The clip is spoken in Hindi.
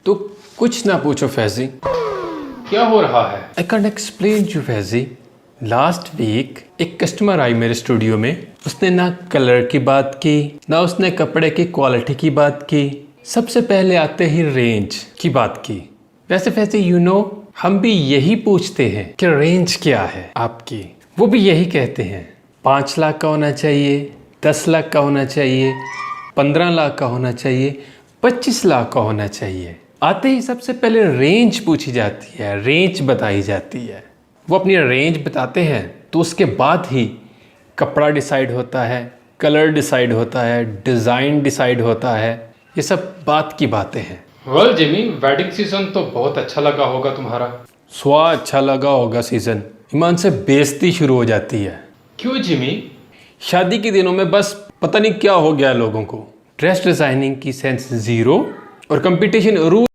तो कुछ ना पूछो फैजी। क्या हो रहा है? आई कैन एक्सप्लेन यू फैजी। लास्ट वीक एक कस्टमर आई मेरे स्टूडियो में। उसने ना कलर की बात की, ना उसने कपड़े की क्वालिटी की बात की, सबसे पहले आते ही रेंज की बात की। वैसे फैजी हम भी यही पूछते हैं कि रेंज क्या है आपकी। वो भी यही कहते हैं 5 लाख का होना चाहिए, 10 लाख का होना चाहिए, 15 लाख का होना चाहिए, 25 लाख का होना चाहिए। आते ही सबसे पहले रेंज पूछी जाती है, रेंज बताई जाती है। वो अपनी रेंज बताते हैं तो उसके बाद ही कपड़ा डिसाइड होता है, कलर डिसाइड होता है, डिज़ाइन डिसाइड होता है। ये सब बात की बातें हैं। वेल जिमी, वेडिंग सीजन तो बहुत अच्छा लगा होगा तुम्हारा। स्वा अच्छा लगा होगा सीज़न। ईमान से बेइज्जती शुरू हो जाती है। क्यों जिमी? शादी के दिनों में बस पता नहीं क्या हो गया लोगों को। ड्रेस डिज़ाइनिंग की सेंस ज़ीरो और कंपटीशन रूल